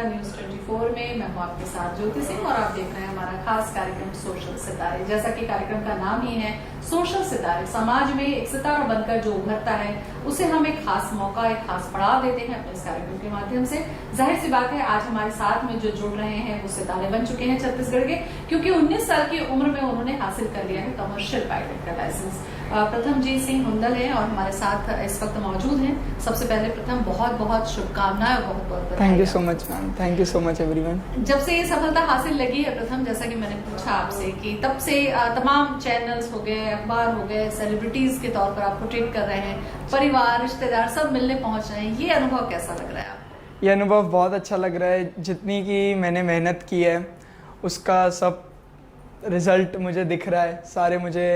News 24 में। मैं हूं आपके साथ ज्योति सिंह और आप देख रहे हैं हमारा खास कार्यक्रम सोशल सितारे। जैसा कि कार्यक्रम का नाम ही है सोशल सितारे, समाज में एक सितारा बनकर जो उभरता है उसे हम एक खास मौका, एक खास पड़ाव देते हैं अपने इस कार्यक्रम के माध्यम से। जाहिर सी बात है आज हमारे साथ में जो जुड़ रहे हैं वो सितारे बन चुके हैं छत्तीसगढ़ के, क्योंकि 19 साल की उम्र में उन्होंने हासिल कर लिया है कमर्शियल पायलट का लाइसेंस। प्रथमजीत सिंह हुंदल है और हमारे साथ इस वक्त मौजूद हैं। सबसे पहले प्रथम बहुत बहुत शुभकामनाएं और बहुत बहुत thank you so much ma'am, thank you so much everyone. जब से ये सफलता हासिल लगी है प्रथम, जैसा कि मैंने पूछा आपसे कि तब से तमाम चैनल्स हो गए, अखबार हो गए, सेलिब्रिटीज के तौर पर आपको ट्रीट कर रहे हैं, परिवार रिश्तेदार सब मिलने पहुंच रहे हैं, ये अनुभव कैसा लग रहा है आपको? ये अनुभव बहुत अच्छा लग रहा है। जितनी की मैंने मेहनत की है उसका सब रिजल्ट मुझे दिख रहा है। सारे मुझे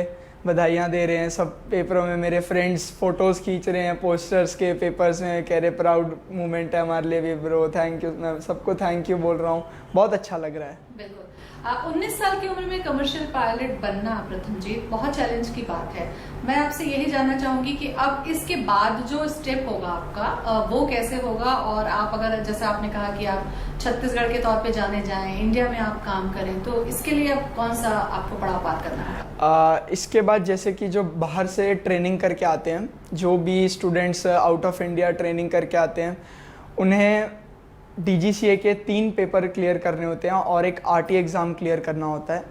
बधाइयाँ दे रहे हैं, सब पेपरों में मेरे फ्रेंड्स फोटोज़ खींच रहे हैं, पोस्टर्स के पेपर्स में कह रहे प्राउड मोमेंट है हमारे लिए भी ब्रो, थैंक यू। मैं सबको थैंक यू बोल रहा हूँ, बहुत अच्छा लग रहा है। बिल्कुल 19 साल की उम्र में कमर्शियल पायलट बनना प्रथमजीत बहुत चैलेंज की बात है। मैं आपसे यही जानना चाहूंगी कि अब इसके बाद जो स्टेप होगा आपका वो कैसे होगा, और आप अगर जैसे आपने कहा कि आप छत्तीसगढ़ के तौर पे जाने जाएं, इंडिया में आप काम करें, तो इसके लिए अब कौन सा आपको पड़ाव पार करना है? इसके बाद जैसे कि जो बाहर से ट्रेनिंग करके आते हैं, जो भी students out of India training करके आते हैं, उन्हें DGCA के 3 पेपर क्लियर करने होते हैं और एक RT एग्ज़ाम क्लियर करना होता है।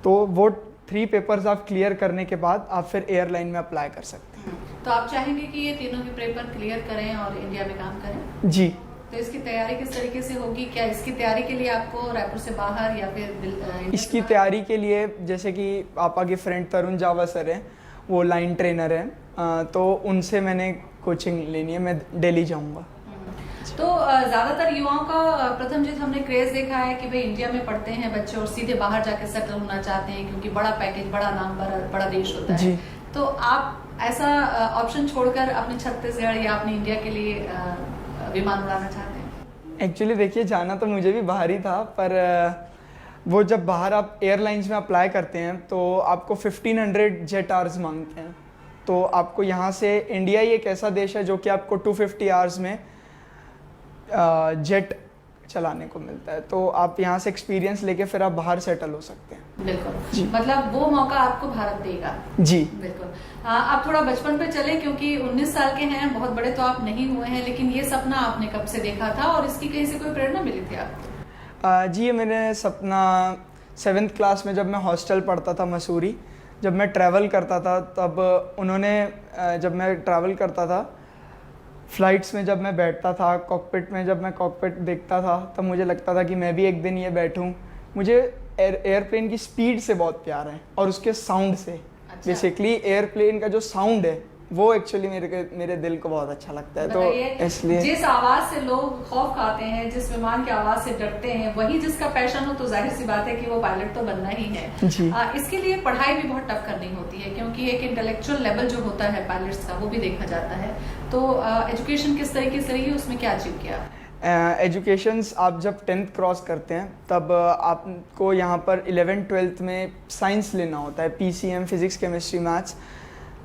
तो वो 3 पेपर्स आप क्लियर करने के बाद आप फिर एयरलाइन में अप्लाई कर सकते हैं। तो आप चाहेंगे कि ये तीनों के पेपर क्लियर करें और इंडिया में काम करें? जी। तो इसकी तैयारी किस तरीके से होगी? क्या इसकी तैयारी के लिए आपको रायपुर से बाहर या फिर इसकी तैयारी के लिए जैसे कि पापा के फ्रेंड तरुण जावा सर हैं, वो लाइन ट्रेनर हैं, तो उनसे मैंने कोचिंग लेनी है। मैं दिल्ली जाऊँगा। तो ज्यादातर युवाओं का प्रथमजीत हमने क्रेज देखा है कि भाई इंडिया में पढ़ते हैं बच्चे और सीधे बाहर जाके सेटल होना चाहते हैं, क्योंकि बड़ा पैकेज, बड़ा नाम, बड़ा देश होता है। जी। तो आप ऐसा ऑप्शन छोड़कर अपने छत्तीसगढ़ या अपने इंडिया के लिए विमान उड़ाना चाहते हैं? एक्चुअली देखिए, जाना तो मुझे भी बाहर ही था, पर वो जब बाहर आप एयरलाइंस में अप्लाई करते हैं तो आपको 1500 जेट आवर्स मांगते हैं। तो आपको यहाँ से, इंडिया ही एक ऐसा देश है जो कि आपको 250 आवर्स में जेट चलाने को मिलता है। तो आप यहाँ से एक्सपीरियंस लेके फिर आप बाहर सेटल हो सकते हैं। बिल्कुल, मतलब वो मौका आपको भारत देगा। जी बिल्कुल। आप थोड़ा बचपन पे चले, क्योंकि 19 साल के हैं, बहुत बड़े तो आप नहीं हुए हैं, लेकिन ये सपना आपने कब से देखा था और इसकी कहीं से कोई प्रेरणा मिली थी आपको? जी, ये मैंने सपना 7th क्लास में जब मैं हॉस्टल पढ़ता था मसूरी, जब मैं ट्रैवल करता था, तब उन्होंने, जब मैं ट्रैवल करता था फ्लाइट्स में, जब मैं बैठता था कॉकपिट में, जब मैं कॉकपिट देखता था, तब मुझे लगता था कि मैं भी एक दिन ये बैठूं। मुझे एयरप्लेन की स्पीड से बहुत प्यार है और उसके साउंड से। अच्छा। बेसिकली एयरप्लेन का जो साउंड है वो एक्चुअली मेरे दिल को बहुत अच्छा लगता है। तो इसलिए जिस आवाज से लोग खौफ खाते हैं, जिस विमान की आवाज से डरते हैं, वही जिसका पैशन हो, तो जाहिर सी बात है कि वो पायलट तो बनना ही है। जी। इसके लिए पढ़ाई भी बहुत टफ करनी होती है, क्योंकि एक इंटेलेक्चुअल लेवल जो होता है पायलट्स का वो भी देखा जाता है। तो एजुकेशन किस तरीके से रही, उसमें क्या अचीव किया? एजुकेशंस आप जब 10th क्रॉस करते हैं तब आपको यहाँ पर 11th 12th में साइंस लेना होता है, PCM, फिजिक्स, केमिस्ट्री, मैथ्स।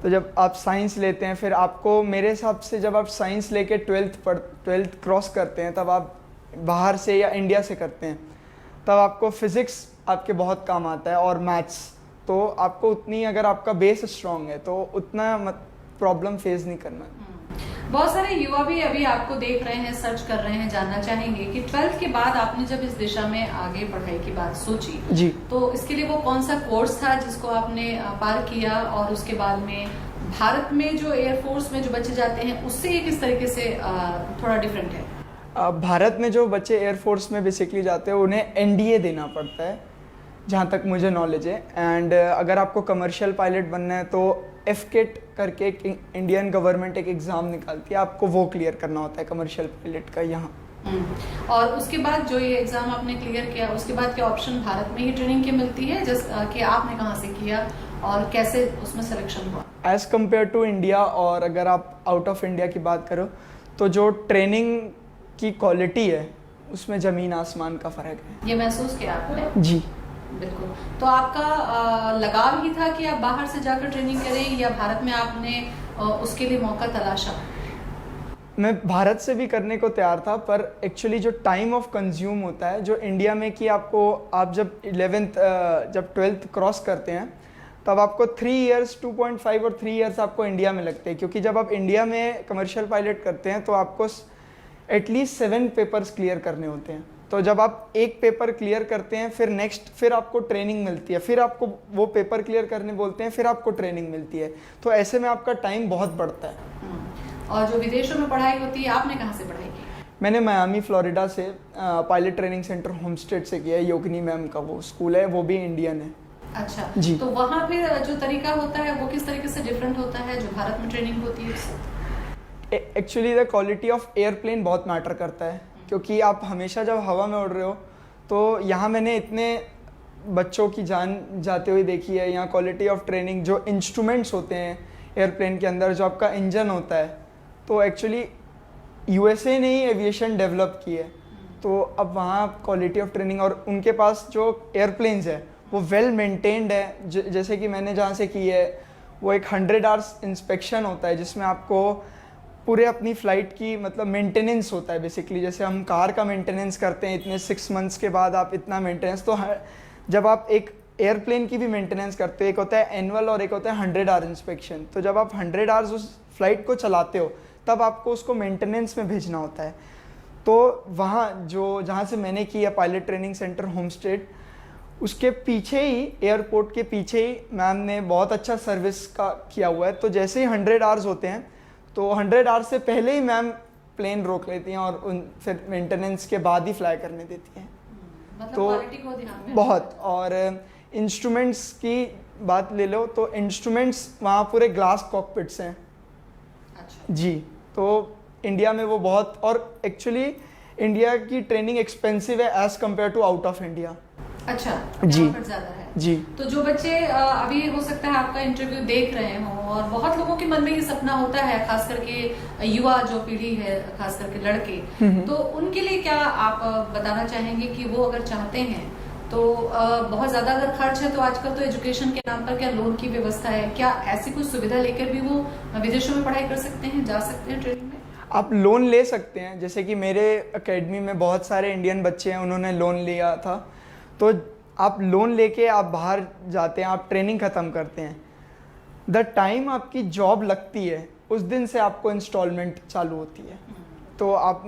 तो जब आप साइंस लेते हैं, फिर आपको, मेरे हिसाब से जब आप साइंस लेके 12th क्रॉस करते हैं, तब आप बाहर से या इंडिया से करते हैं, तब आपको फिज़िक्स आपके बहुत काम आता है और मैथ्स। तो आपको उतनी, अगर आपका बेस स्ट्रॉन्ग है तो उतना प्रॉब्लम फेस नहीं करना है। बहुत सारे युवा भी अभी आपको देख रहे हैं, सर्च कर रहे हैं, जानना चाहेंगे कि 12th के बाद आपने जब इस दिशा में आगे पढ़ाई की बात सोची, जी, तो इसके लिए वो कौन सा कोर्स था जिसको आपने पार किया, और उसके बाद में भारत में जो एयरफोर्स में जो बच्चे जाते हैं उससे ये किस तरीके से थोड़ा डिफरेंट है? भारत में जो बच्चे एयरफोर्स में बेसिकली जाते हैं उन्हें NDA देना पड़ता है, जहाँ तक मुझे नॉलेज है। एंड अगर आपको कमर्शियल पायलट बनना है तो FCAT करके एक इंडियन गवर्नमेंट एक एग्ज़ाम निकालती है, आपको वो क्लियर करना होता है कमर्शियल पायलट का यहाँ। और उसके बाद जो ये एग्जाम आपने क्लियर किया, उसके बाद क्या ऑप्शन भारत में ही ट्रेनिंग की मिलती है, जैसे कि आपने कहाँ से किया और कैसे उसमें सिलेक्शन हुआ एज कम्पेयर टू इंडिया? और अगर आप आउट ऑफ इंडिया की बात करो तो जो ट्रेनिंग की क्वालिटी है उसमें ज़मीन आसमान का फ़र्क है। ये महसूस किया आपने? जी बिल्कुल। तो आपका लगाव ही था कि आप बाहर से जाकर ट्रेनिंग करें, या भारत में आपने उसके लिए मौका तलाशा? मैं भारत से भी करने को तैयार था, पर एक्चुअली जो टाइम ऑफ कंज्यूम होता है जो इंडिया में कि आप जब 11th जब 12th क्रॉस करते हैं तब आपको 3 इयर्स 2.5 और 3 इयर्स आपको इंडिया में लगते हैं, क्योंकि जब आप इंडिया में कमर्शियल पायलट करते हैं तो आपको एटलीस्ट 7 पेपर्स क्लियर करने होते हैं। तो जब आप एक पेपर क्लियर करते हैं फिर आपको ट्रेनिंग मिलती है, फिर आपको वो पेपर क्लियर करने बोलते हैं, फिर आपको ट्रेनिंग मिलती है। तो ऐसे में आपका टाइम बहुत बढ़ता है। और जो विदेशों में पढ़ाई होती है, आपने कहाँ से पढ़ाई की? मैंने मियामी फ्लोरिडा से पायलट ट्रेनिंग सेंटर होमस्टेड से किया है। योगिनी मैम का वो स्कूल है, वो भी इंडियन है। अच्छा जी। तो वहाँ फिर जो तरीका होता है वो किस तरीके से डिफरेंट होता है जो भारत में ट्रेनिंग होती है उससे? Actually the quality of airplane बहुत मैटर करता है, क्योंकि आप हमेशा जब हवा में उड़ रहे हो तो यहाँ मैंने इतने बच्चों की जान जाते हुए देखी है। यहाँ क्वालिटी ऑफ ट्रेनिंग, जो इंस्ट्रूमेंट्स होते हैं एयरप्लेन के अंदर, जो आपका इंजन होता है, तो एक्चुअली यूएसए ने ही एविएशन डेवलप की है। तो अब वहाँ क्वालिटी ऑफ ट्रेनिंग और उनके पास जो एयरप्लेन्स है वो वेल मेंटेन्ड है। जैसे कि मैंने जहाँ से की है वो एक 100 आवर्स इंस्पेक्शन होता है जिसमें आपको पूरे अपनी फ़्लाइट की मतलब मेंटेनेंस होता है बेसिकली। जैसे हम कार का मेंटेनेंस करते हैं इतने 6 मंथ्स के बाद आप इतना मेंटेनेंस, तो जब आप एक एयरप्लेन की भी मेंटेनेंस करते हो, एक होता है एनुअल और एक होता है 100 आवर इंस्पेक्शन। तो जब आप 100 आवर्स उस फ्लाइट को चलाते हो तब आपको उसको मेंटेनेंस में भेजना होता है। तो वहाँ जहाँ से मैंने किया पायलट ट्रेनिंग सेंटर होमस्टेड, उसके पीछे ही एयरपोर्ट के पीछे ही मैम ने बहुत अच्छा सर्विस का किया हुआ है। तो जैसे ही 100 आवर्स होते हैं तो 100 आवर्स से पहले ही मैम प्लेन रोक लेती हैं और फिर मेंटेनेंस के बाद ही फ्लाई करने देती हैं। मतलब तो क्वालिटी को ध्यान में बहुत। और इंस्ट्रूमेंट्स की बात ले लो तो इंस्ट्रूमेंट्स वहाँ पूरे ग्लास कॉकपिट्स हैं। अच्छा जी। तो इंडिया में वो बहुत, और एक्चुअली इंडिया की ट्रेनिंग एक्सपेंसिव है as compare to out of India. अच्छा जी। यहाँ पर ज्यादा है। जी। तो जो बच्चे अभी हो सकता है आपका इंटरव्यू देख रहे हों और बहुत लोगों के मन में ये सपना होता है, खास करके युवा जो पीढ़ी है, खास करके लड़के, तो उनके लिए क्या आप बताना चाहेंगे कि वो अगर चाहते हैं तो बहुत ज्यादा अगर खर्च है तो आजकल तो एजुकेशन के नाम पर क्या लोन की व्यवस्था है, क्या ऐसी कुछ सुविधा लेकर भी वो विदेशों में पढ़ाई कर सकते हैं, जा सकते हैं ट्रेनिंग में? आप लोन ले सकते हैं। जैसे कि मेरे एकेडमी में बहुत सारे इंडियन बच्चे हैं, उन्होंने लोन लिया था। तो आप लोन लेके आप बाहर जाते हैं, आप ट्रेनिंग ख़त्म करते हैं, द टाइम आपकी जॉब लगती है उस दिन से आपको इंस्टॉलमेंट चालू होती है। तो आप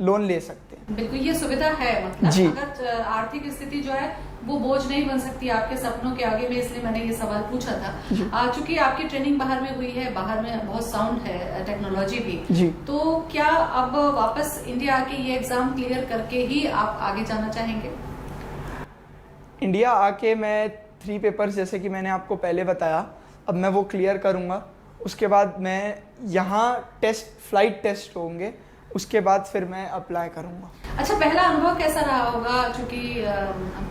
लोन ले सकते हैं। बिल्कुल ये सुविधा है। मतलब जी। अगर आर्थिक स्थिति जो है वो बोझ नहीं बन सकती आपके सपनों के आगे में, इसलिए मैंने ये सवाल पूछा था। चूंकि आपकी ट्रेनिंग बाहर में हुई है, बाहर में बहुत साउंड है, टेक्नोलॉजी भी जी। तो क्या अब वापस इंडिया आके ये एग्जाम क्लियर करके ही आप आगे जाना चाहेंगे? इंडिया आके मैं 3 पेपर्स जैसे कि मैंने आपको पहले बताया, अब मैं वो क्लियर करूँगा। उसके बाद मैं यहाँ फ्लाइट टेस्ट होंगे, उसके बाद फिर मैं अप्लाई करूँगा। अच्छा, पहला अनुभव कैसा रहा होगा? चूंकि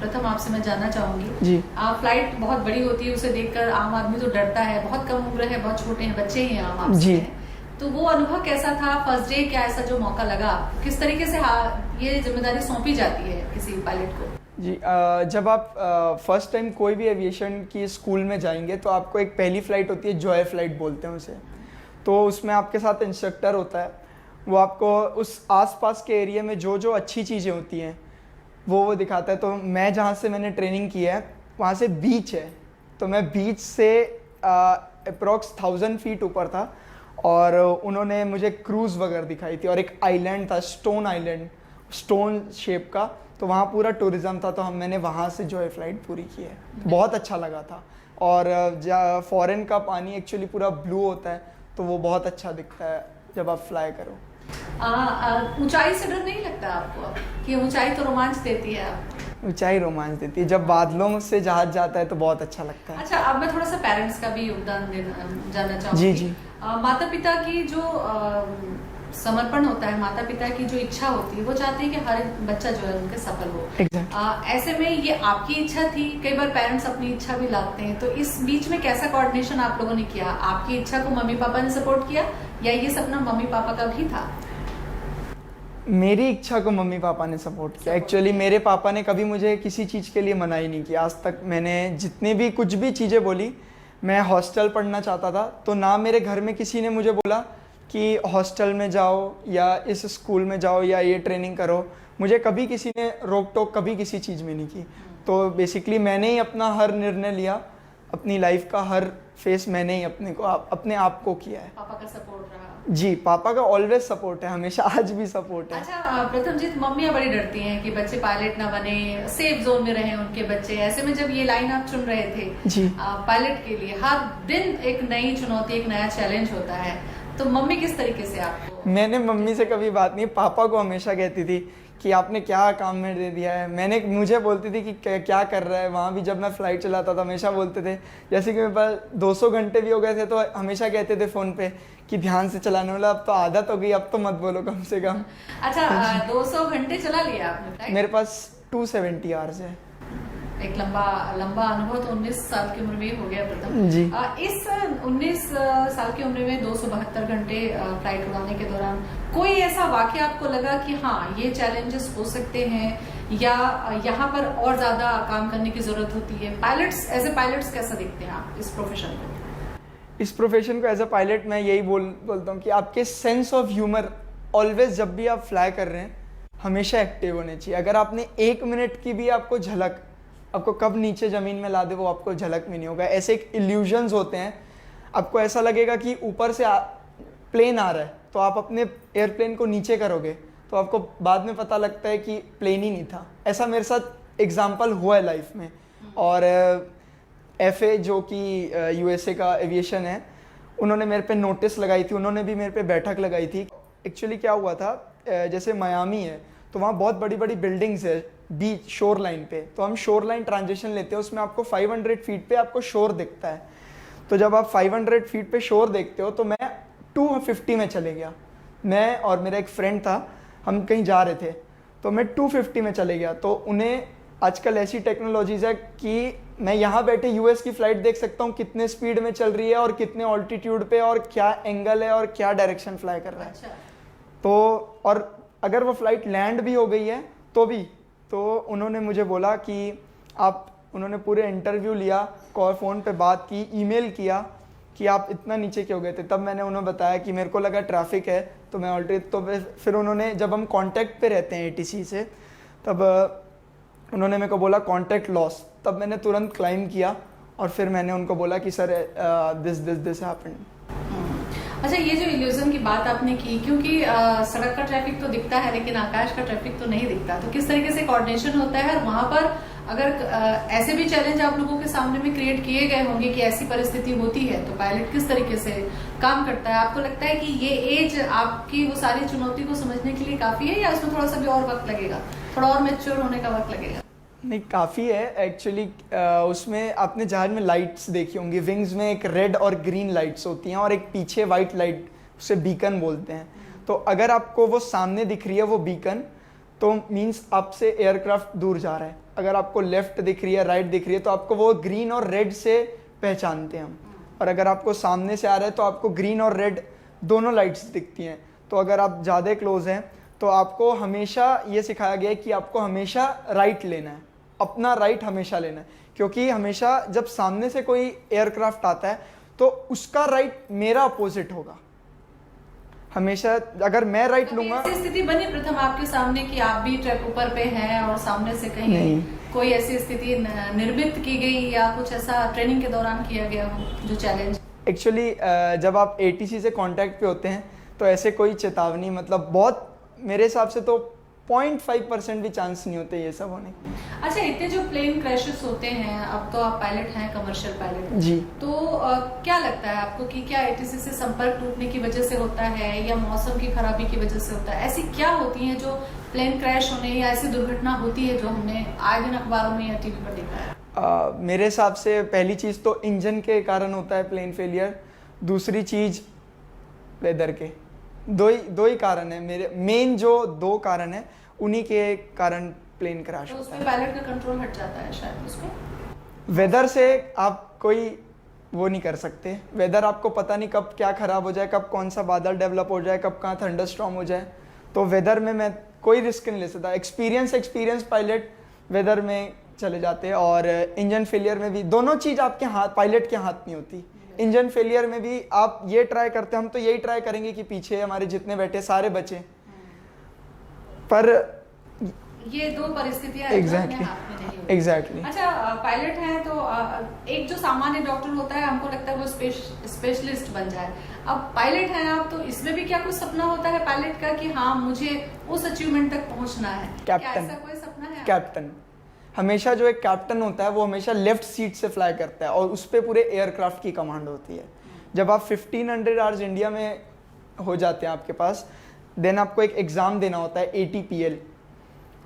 प्रथम आपसे मैं जानना चाहूंगी जी। फ्लाइट बहुत बड़ी होती है, उसे देखकर आम आदमी तो डरता है, बहुत कम उम्र है, बहुत छोटे हैं, बच्चे ही हैं आम आपसे जी। हैं। तो वो अनुभव कैसा था? फर्स्ट डे क्या ऐसा जो मौका लगा, किस तरीके से ये जिम्मेदारी सौंपी जाती है किसी पायलट को? जी। जब आप फर्स्ट टाइम कोई भी एविएशन की स्कूल में जाएंगे तो आपको एक पहली फ़्लाइट होती है, जॉय फ्लाइट बोलते हैं उसे। तो उसमें आपके साथ इंस्ट्रक्टर होता है, वो आपको उस आसपास के एरिया में जो जो अच्छी चीज़ें होती हैं वो दिखाता है। तो मैं जहाँ से मैंने ट्रेनिंग की है वहाँ से बीच है, तो मैं बीच से अप्रॉक्स 1000 फीट ऊपर था और उन्होंने मुझे क्रूज़ वगैरह दिखाई थी। और एक आइलैंड था, स्टोन आइलैंड, स्टोन शेप का, तो वहाँ पूरा टूरिज़्म था। तो मैंने वहाँ से जॉय फ्लाइट पूरी की है, बहुत अच्छा लगा था। और फॉरेन का पानी एक्चुअली पूरा ब्लू होता है, तो वो बहुत अच्छा दिखता है जब आप फ्लाई करो। ऊंचाई से डर नहीं लगता आपको कि ऊंचाई तो रोमांच देती है आपको? ऊंचाई रोमांच देती है, जब बादलों से जहाज जाता है तो बहुत अच्छा लगता है। अच्छा, अब मैं थोड़ा सा पेरेंट्स का भी योगदान जानना चाहूंगी। जी जी। माता पिता की जो समर्पण होता है, माता पिता की जो इच्छा होती है, वो चाहते हैं कि हर बच्चा जो है उनका सफल हो। Exactly. ऐसे में ये आपकी इच्छा थी, कई बार पेरेंट्स अपनी इच्छा भी लाते हैं, तो इस बीच में कैसा कोऑर्डिनेशन आप लोगों ने किया? आपकी इच्छा को मम्मी पापा ने सपोर्ट किया या ये सपना मम्मी पापा का भी था? मेरी इच्छा को मम्मी पापा ने सपोर्ट किया। एक्चुअली मेरे पापा ने कभी मुझे किसी चीज़ के लिए मना ही नहीं किया आज तक। मैंने जितनी भी कुछ भी चीज़ें बोली, मैं हॉस्टल पढ़ना चाहता था तो ना मेरे घर में किसी ने मुझे बोला कि हॉस्टल में जाओ या इस स्कूल में जाओ या ये ट्रेनिंग करो, मुझे कभी किसी ने रोक टोक कभी किसी चीज़ में नहीं की। तो बेसिकली मैंने ही अपना हर निर्णय लिया, अपनी लाइफ का हर फेस मैंने ही अपने आप को किया है। पापा का सपोर्ट रहा? जी, पापा का ऑलवेज सपोर्ट है, हमेशा, आज भी सपोर्ट है। अच्छा प्रथमजीत, मम्मियाँ बड़ी डरती हैं कि बच्चे पायलट ना बने, सेफ जोन में रहे उनके बच्चे। ऐसे में जब ये लाइन आप चुन रहे थे जी, पायलट के लिए, हर दिन एक नई चुनौती, एक नया चैलेंज होता है, तो मम्मी किस तरीके से आपको? मैंने मम्मी से कभी बात नहीं, पापा को हमेशा कहती थी कि आपने क्या काम में दे दिया है। मुझे बोलती थी कि क्या कर रहा है। वहाँ भी जब मैं फ़्लाइट चलाता था हमेशा बोलते थे, जैसे कि मेरे पास 200 घंटे भी हो गए थे तो हमेशा कहते थे फ़ोन पे कि ध्यान से चलाने वाला, अब तो आदत हो गई, अब तो मत बोलो कम से कम। अच्छा 200 घंटे चला लिया आपने फ्लाइट? मेरे पास 270 आवर्स है। एक लंबा अनुभव तो 19 साल की उम्र में हो गया प्रथम जी। इस 19 साल की उम्र में 272 घंटे फ्लाइट उड़ाने के दौरान कोई ऐसा वाकया आपको लगा कि हाँ ये चैलेंजेस हो सकते हैं या यहाँ पर और ज्यादा काम करने की जरूरत होती है? पायलट्स, एज ए पायलट्स कैसा देखते हैं आप इस प्रोफेशन को? इस प्रोफेशन को एज अ पायलट मैं यही बोलता हूँ कि आपके सेंस ऑफ ह्यूमर ऑलवेज, जब भी आप फ्लाई कर रहे हैं, हमेशा एक्टिव होने चाहिए। अगर आपने 1 मिनट की भी आपको झलक, आपको कब नीचे ज़मीन में ला दे वो आपको झलक में नहीं होगा। ऐसे एक इल्यूजन्स होते हैं, आपको ऐसा लगेगा कि ऊपर से प्लेन आ रहा है, तो आप अपने एयरप्लेन को नीचे करोगे तो आपको बाद में पता लगता है कि प्लेन ही नहीं था। ऐसा मेरे साथ एग्जाम्पल हुआ है लाइफ में। और FA जो कि USA का एविएशन है, उन्होंने मेरे पे नोटिस लगाई थी, उन्होंने भी मेरे पे बैठक लगाई थी। एक्चुअली क्या हुआ था, जैसे मायामी है तो वहाँ बहुत बड़ी बड़ी बिल्डिंग्स है बीच शोर लाइन पे, तो हम शोर लाइन ट्रांजिशन लेते हैं, उसमें आपको 500 फीट पे आपको शोर दिखता है। तो जब आप 500 फीट पे शोर देखते हो तो मैं 250 में चले गया। मैं और मेरा एक फ्रेंड था, हम कहीं जा रहे थे तो मैं 250 में चले गया। तो उन्हें आजकल ऐसी टेक्नोलॉजीज है कि मैं यहाँ बैठे US की फ़्लाइट देख सकता हूँ कितने स्पीड में चल रही है और कितने ऑल्टीट्यूड पे और क्या एंगल है और क्या डायरेक्शन फ्लाई कर रहा है। अच्छा। तो और अगर वो फ्लाइट लैंड भी हो गई है तो उन्होंने मुझे बोला कि उन्होंने पूरे इंटरव्यू लिया, कॉल फ़ोन पे बात की, ईमेल किया कि आप इतना नीचे क्यों गए थे। तब मैंने उन्हें बताया कि मेरे को लगा ट्रैफिक है तो मैं ऑलरेडी, तो फिर उन्होंने, जब हम कांटेक्ट पे रहते हैं ATC से, तब उन्होंने मेरे को बोला कांटेक्ट लॉस। तब मैंने तुरंत क्लाइम किया और फिर मैंने उनको बोला कि सर दिस हैपेंड। अच्छा, ये जो इल्यूजन की बात आपने की, क्योंकि सड़क का ट्रैफिक तो दिखता है लेकिन आकाश का ट्रैफिक तो नहीं दिखता, तो किस तरीके से कोऑर्डिनेशन होता है? और वहां पर अगर ऐसे भी चैलेंज आप लोगों के सामने में क्रिएट किए गए होंगे कि ऐसी परिस्थिति होती है, तो पायलट किस तरीके से काम करता है? आपको लगता है कि ये एज आपकी वो सारी चुनौती को समझने के लिए काफी है या इसमें थोड़ा सा भी और वक्त लगेगा, थोड़ा और मैच्योर होने का वक्त लगेगा? नहीं, काफ़ी है एक्चुअली। उसमें आपने जहाज में लाइट्स देखी होंगी, विंग्स में एक रेड और ग्रीन लाइट्स होती हैं और एक पीछे वाइट लाइट, उसे बीकन बोलते हैं। तो अगर आपको वो सामने दिख रही है वो बीकन, तो मीन्स आपसे एयरक्राफ्ट दूर जा रहा है। अगर आपको लेफ्ट दिख रही है, राइट दिख रही है, तो आपको वो ग्रीन और रेड से पहचानते हैं हम। और अगर आपको सामने से आ रहा है तो आपको ग्रीन और रेड दोनों लाइट्स दिखती हैं। तो अगर आप ज़्यादा क्लोज हैं तो आपको हमेशा ये सिखाया गया है कि आपको हमेशा राइट लेना है, अपना राइट हमेशा लेना है, क्योंकि हमेशा जब सामने से कोई एयरक्राफ्ट आता है तो उसका राइट मेरा अपोजिट होगा। हमेशा अगर मैं राइट लूंगा। ऐसी स्थिति बनी प्रथम आपके सामने कि आप भी ट्रैक ऊपर पे हैं और सामने से कहीं नहीं। कोई ऐसी स्थिति निर्मित की गई या कुछ ऐसा ट्रेनिंग के दौरान किया गया हो जो चैलेंज? एक्चुअली जब आप ATC से कांटेक्ट पे होते हैं तो ऐसे कोई चेतावनी, मतलब बहुत, मेरे हिसाब से तो 0.5% भी चांस नहीं होते ये सब होने के। अच्छा, इतने जो प्लेन क्रैशेस होते हैं, अब तो आप पायलट हैं, कमर्शियल पायलट जी, तो क्या लगता है आपको कि क्या ATC से संपर्क टूटने की वजह से होता है या मौसम की खराबी की वजह से होता है? ऐसी क्या होती हैं जो प्लेन क्रैश होने या ऐसी दुर्घटना होती है जो हमने आए दिन अखबारों में या TV पर देखा है? मेरे हिसाब से पहली चीज़ तो इंजन के कारण होता है प्लेन फेलियर। दूसरी चीज़ वेदर के। दो ही कारण है मेरे, मेन जो 2 कारण है उन्हीं के कारण प्लेन क्रैश तो होता उसमें है। पायलट का कंट्रोल हट जाता है शायद उसमें। वेदर से आप कोई वो नहीं कर सकते। वेदर आपको पता नहीं कब क्या खराब हो जाए, कब कौन सा बादल डेवलप हो जाए, कब कहाँ थंडरस्टॉर्म हो जाए। तो वेदर में मैं कोई रिस्क नहीं ले सकता। एक्सपीरियंस पायलट वेदर में चले जाते हैं और इंजन फेलियर में भी। दोनों चीज़ आपके हाथ, पायलट के हाथ नहीं होती। इंजन फेलियर में भी आप ये ट्राई करते हैं, हम तो यही ट्राई करेंगे कि पीछे हमारे जितने बैठे सारे बचे, पर ये दो परिस्थितियां एग्जैक्टली हाथ में नहीं होती। एग्जैक्टली अच्छा, पायलट है तो एक जो सामान्य डॉक्टर होता है हमको लगता है वो स्पेशलिस्ट बन जाए। अब पायलट है आप, तो इसमें भी क्या कुछ सपना होता है पायलट का कि हाँ मुझे उस अचीवमेंट तक पहुंचना है? क्या कैप्टन, ऐसा कोई सपना है? कैप्टन हमेशा, जो एक कैप्टन होता है वो हमेशा लेफ्ट सीट से फ्लाई करता है और उस पर पूरे एयरक्राफ्ट की कमांड होती है। जब आप 1500 आवर्स इंडिया में हो जाते हैं आपके पास, देन आपको एक एग्ज़ाम देना होता है ATPL,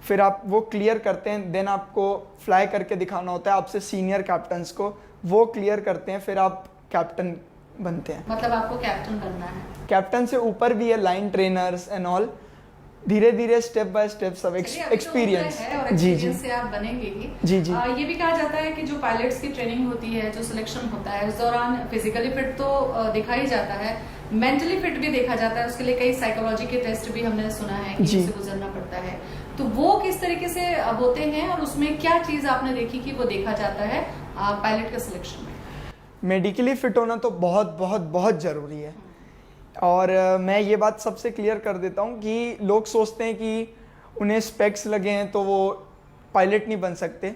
फिर आप वो क्लियर करते हैं, देन आपको फ्लाई करके दिखाना होता है आपसे सीनियर कैप्टन्स को, वो क्लियर करते हैं, फिर आप कैप्टन बनते हैं। मतलब आपको कैप्टन बनना है। कैप्टन से ऊपर भी है लाइन ट्रेनर्स एंड ऑल, धीरे धीरे स्टेप बाय स्टेप सब एक्सपीरियंस। जी जी से आप बनेंगे ही। जी जी ये भी कहा जाता है कि जो पायलट्स की ट्रेनिंग होती है, जो सिलेक्शन होता है, उस दौरान फिजिकली फिट तो देखा ही जाता है, मेंटली फिट भी देखा जाता है। उसके लिए कई साइकोलॉजी के टेस्ट भी हमने सुना है कि उससे गुजरना पड़ता है। तो वो किस तरीके से होते हैं और उसमें क्या चीज आपने देखी कि वो देखा जाता है पायलट के सिलेक्शन में? मेडिकली फिट होना तो बहुत बहुत बहुत ज़रूरी है। और मैं ये बात सबसे क्लियर कर देता हूँ कि लोग सोचते हैं कि उन्हें स्पेक्स लगे हैं तो वो पायलट नहीं बन सकते।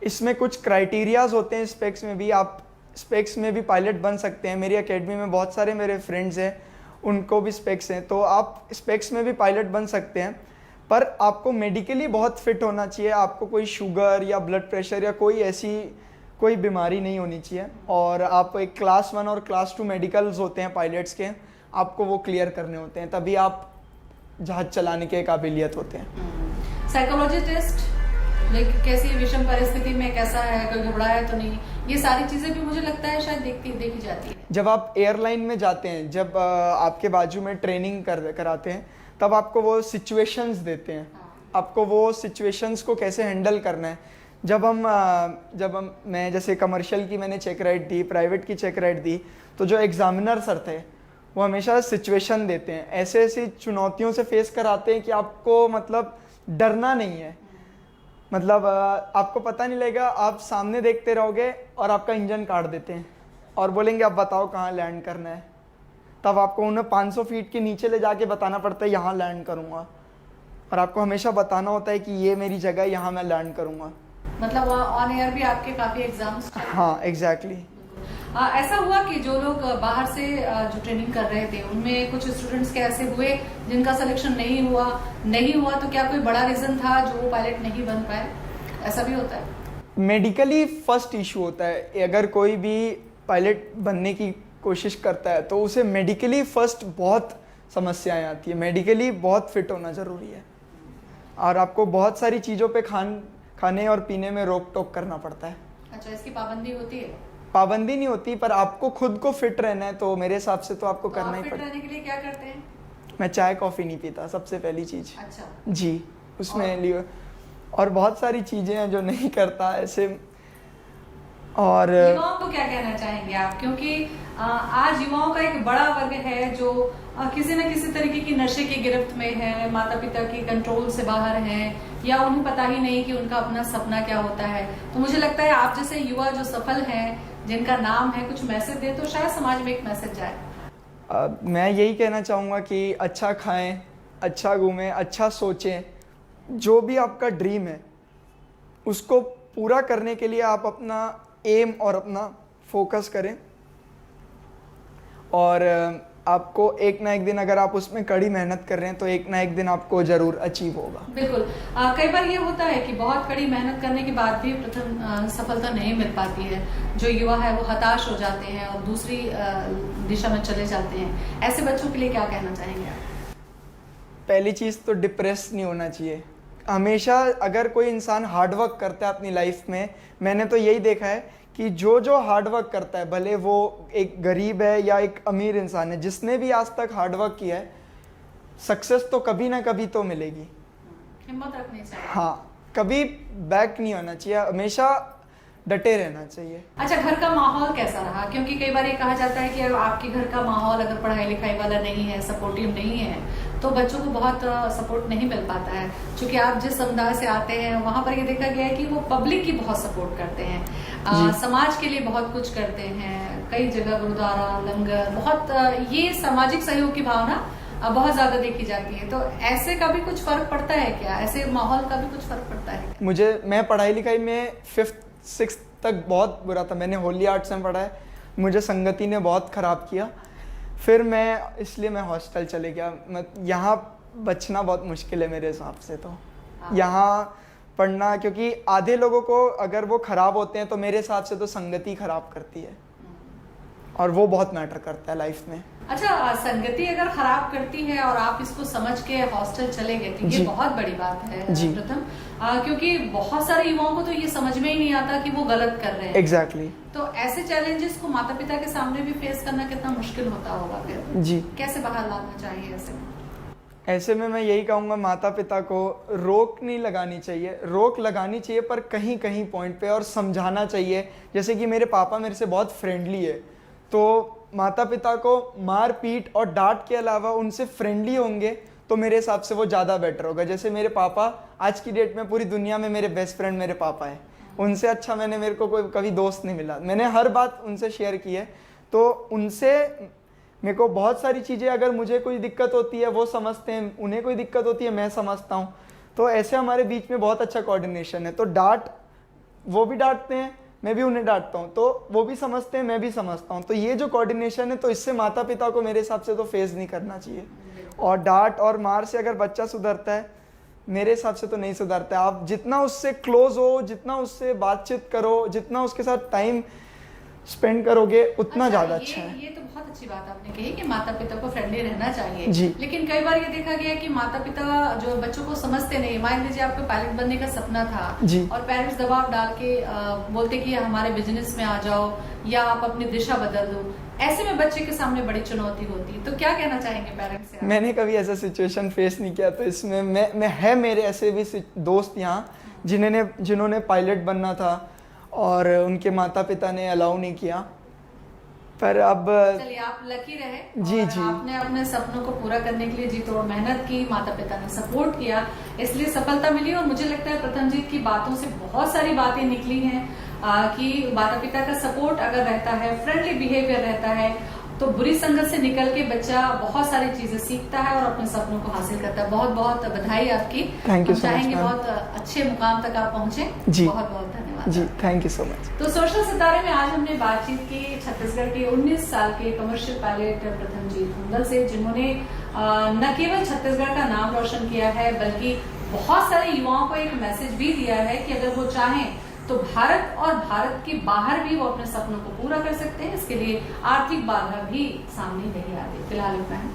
इसमें कुछ क्राइटेरियाज होते हैं स्पेक्स में भी, आप स्पेक्स में भी पायलट बन सकते हैं। मेरी एकेडमी में बहुत सारे मेरे फ्रेंड्स हैं, उनको भी स्पेक्स हैं, तो आप स्पेक्स में भी पायलट बन सकते हैं। पर आपको मेडिकली बहुत फिट होना चाहिए, आपको कोई शुगर या ब्लड प्रेशर या कोई ऐसी कोई बीमारी नहीं होनी चाहिए। और आप एक क्लास 1 और क्लास 2 मेडिकल्स होते हैं पायलट्स के, आपको वो क्लियर करने होते हैं, तभी आप जहाज चलाने के काबिलियत होते हैं। साइकोलॉजी टेस्ट कैसी विषम परिस्थिति में कैसा है, कोई घबराया तो नहीं, ये सारी चीजें भी मुझे लगता है शायद देखी जाती है। जब आप एयरलाइन में जाते हैं, जब आपके बाजू में ट्रेनिंग कराते हैं, तब आपको वो सिचुएशंस देते हैं, आपको वो सिचुएशंस को कैसे हैंडल करना है। जब हम मैं जैसे कमर्शियल की मैंने चेक राइड दी, प्राइवेट की चेक राइड दी, तो जो एग्जामिनर सर थे वो हमेशा सिचुएशन देते हैं, ऐसे ऐसी चुनौतियों से फेस कराते हैं कि आपको मतलब डरना नहीं है। मतलब आपको पता नहीं लगेगा, आप सामने देखते रहोगे और आपका इंजन काट देते हैं और बोलेंगे अब बताओ कहाँ लैंड करना है। तब आपको उन्हें 500 फीट के नीचे ले जाके बताना पड़ता है यहाँ लैंड करूँगा, और आपको हमेशा बताना होता है कि ये मेरी जगह है, यहाँ मैं लैंड करूँगा। मतलब ऑन एयर भी आपके काफी एग्जाम्स? हाँ एग्जैक्टली। ऐसा हुआ कि जो लोग बाहर से जो ट्रेनिंग कर रहे थे उनमें कुछ स्टूडेंट्स के ऐसे हुए जिनका सिलेक्शन नहीं हुआ, तो क्या कोई बड़ा रीजन था जो वो पायलट नहीं बन पाए? ऐसा भी होता है? मेडिकली फर्स्ट इशू होता है, अगर कोई भी पायलट बनने की कोशिश करता है तो उसे मेडिकली फर्स्ट बहुत समस्याएं आती है। मेडिकली बहुत फिट होना ज़रूरी है और आपको बहुत सारी चीज़ों पे खाने और पीने में रोक टोक करना पड़ता है। अच्छा, इसकी पाबंदी होती है? पाबंदी नहीं होती, पर आपको खुद को फिट रहना है तो मेरे हिसाब से तो आपको करना ही फिट पड़ेगा। रहने के लिए क्या करते हैं? मैं चाय कॉफ़ी नहीं पीता, सबसे पहली चीज़। अच्छा जी, उसमें लिए और बहुत सारी चीज़ें हैं जो नहीं करता ऐसे। और युवाओं को क्या कहना चाहेंगे आप, क्योंकि आज युवाओं का एक बड़ा वर्ग है जो किसी न किसी तरीके की नशे की गिरफ्त में है, माता पिता की कंट्रोल से बाहर है, या उन्हें पता ही नहीं कि उनका अपना सपना क्या होता है। तो मुझे लगता है आप जैसे युवा जो सफल हैं, जिनका नाम है, कुछ मैसेज दे तो शायद समाज में एक मैसेज जाए। मैं यही कहना चाहूँगा कि अच्छा खाएं, अच्छा घूमें, अच्छा सोचें, जो भी आपका ड्रीम है उसको पूरा करने के लिए आप अपना एम और अपना फोकस करें, और आपको एक ना एक दिन, अगर आप उसमें कड़ी मेहनत कर रहे हैं तो एक ना एक दिन आपको ज़रूर अचीव होगा। बिल्कुल। कई बार ये होता है कि बहुत कड़ी मेहनत करने के बाद भी प्रथम सफलता नहीं मिल पाती है। जो युवा है वो हताश हो जाते हैं और दूसरी दिशा में चले जाते हैं। ऐसे बच्चों के लिए क्या कहना चाहेंगे आप? पहली चीज़ तो डिप्रेस नहीं होना चाहिए। हमेशा अगर कोई इंसान हार्डवर्क करता है अपनी लाइफ में, मैंने तो यही देखा है कि जो हार्डवर्क करता है, भले वो एक गरीब है या एक अमीर इंसान है, जिसने भी आज तक हार्डवर्क किया है, सक्सेस तो कभी ना कभी तो मिलेगी। हिम्मत रखनी चाहिए। हाँ, कभी बैक नहीं होना चाहिए, हमेशा डटे रहना चाहिए। अच्छा, घर का माहौल कैसा रहा? क्योंकि कई बार ये कहा जाता है कि आपके घर का माहौल अगर पढ़ाई लिखाई वाला नहीं है, सपोर्टिव नहीं है, तो बच्चों को बहुत सपोर्ट नहीं मिल पाता है। क्योंकि आप जिस समुदाय से आते हैं वहां पर ये देखा गया है कि वो पब्लिक की बहुत सपोर्ट करते हैं, समाज के लिए बहुत कुछ करते हैं, कई जगह गुरुद्वारा, लंगर, बहुत ये सामाजिक सहयोग की भावना बहुत ज्यादा देखी जाती है। तो ऐसे का भी कुछ फर्क पड़ता है क्या? ऐसे माहौल का भी कुछ फर्क पड़ता है क्या? मैं पढ़ाई लिखाई में 5th 6th तक बहुत बुरा था। मैंने होली आर्ट्स में पढ़ा है, मुझे संगति ने बहुत ख़राब किया। फिर इसलिए मैं हॉस्टल चले गया। यहाँ बचना बहुत मुश्किल है मेरे हिसाब से। तो यहाँ पढ़ना, क्योंकि आधे लोगों को अगर वो ख़राब होते हैं तो मेरे हिसाब से तो संगति ख़राब करती है, और वो बहुत मैटर करता है लाइफ में। अच्छा, संगति अगर खराब करती है और आप इसको समझ के हॉस्टल चले गए तो ये बहुत बड़ी बात है प्रथम, क्योंकि बहुत सारे युवाओं को तो ये समझ में ही नहीं आता कि वो गलत कर रहे हैं। एग्जैक्टली। तो ऐसे चैलेंजेस को माता पिता के सामने भी फेस करना कितना मुश्किल होता होगा फिर? जी, कैसे बाहर लाना चाहिए ऐसे में मैं यही कहूँगा, माता पिता को रोक नहीं लगानी चाहिए। रोक लगानी चाहिए पर कहीं कहीं पॉइंट पे, और समझाना चाहिए। जैसे कि मेरे पापा मेरे से बहुत फ्रेंडली है, तो माता पिता को मार पीट और डांट के अलावा उनसे फ्रेंडली होंगे तो मेरे हिसाब से वो ज़्यादा बेटर होगा। जैसे मेरे पापा आज की डेट में पूरी दुनिया में मेरे बेस्ट फ्रेंड मेरे पापा है। उनसे अच्छा मेरे को कोई कभी दोस्त नहीं मिला। मैंने हर बात उनसे शेयर की है, तो उनसे मेरे को बहुत सारी चीज़ें, अगर मुझे कोई दिक्कत होती है वो समझते हैं, उन्हें कोई दिक्कत होती है मैं समझता हूँ। तो ऐसे हमारे बीच में बहुत अच्छा कोऑर्डिनेशन है। तो वो भी डांटते हैं, मैं भी उन्हें डांटता हूँ, तो वो भी समझते हैं, मैं भी समझता हूँ। तो ये जो कोऑर्डिनेशन है, तो इससे माता पिता को मेरे हिसाब से तो फेस नहीं करना चाहिए। और डांट और मार से अगर बच्चा सुधरता है, मेरे हिसाब से तो नहीं सुधरता है। आप जितना उससे क्लोज हो, जितना उससे बातचीत करो, जितना उसके साथ टाइम स्पेंड करोगे, उतना ज़्यादा अच्छा है। ये तो बहुत अच्छी बात आपने कही कि माता पिता को फ्रेंडली रहना चाहिए जी। लेकिन कई बार ये देखा गया कि माता पिता जो बच्चों को समझते नहीं। मान लीजिए आपको पायलट बनने का सपना था जी। और पेरेंट्स दबाव डाल के बोलते कि हमारे बिजनेस में आ जाओ या आप अपनी दिशा बदल दो। ऐसे में बच्चे के सामने बड़ी चुनौती होती है, तो क्या कहना चाहेंगे पेरेंट्स से? मैंने कभी ऐसा सिचुएशन फेस नहीं किया, तो इसमें मेरे ऐसे भी दोस्त यहाँ जिन्होंने पायलट बनना था और उनके माता पिता ने अलाउ नहीं किया। पर अब चलिए, आप लकी रहे। जी जी, आपने अपने सपनों को पूरा करने के लिए जी तोड़ मेहनत की, माता पिता ने सपोर्ट किया, इसलिए सफलता मिली। और मुझे लगता है प्रथमजीत की बातों से बहुत सारी बातें निकली हैं कि माता पिता का सपोर्ट अगर रहता है, फ्रेंडली बिहेवियर रहता है, तो बुरी संगत से निकल के बच्चा बहुत सारी चीजें सीखता है और अपने सपनों को हासिल करता है। बहुत बहुत बधाई आपकी। Thank you so much. चाहेंगे बहुत अच्छे मुकाम तक आप पहुंचे। जी, बहुत बहुत धन्यवाद जी, थैंक यू सो मच। तो सोशल सितारे में आज हमने बातचीत की छत्तीसगढ़ के 19 साल के कमर्शियल पायलट प्रथमजीत हुंदल से, जिन्होंने न केवल छत्तीसगढ़ का नाम रोशन किया है बल्कि बहुत सारे युवाओं को एक मैसेज भी दिया है कि अगर वो चाहें तो भारत और भारत के बाहर भी वो अपने सपनों को पूरा कर सकते हैं। इसके लिए आर्थिक बाधा भी सामने नहीं आती। फिलहाल इतना है।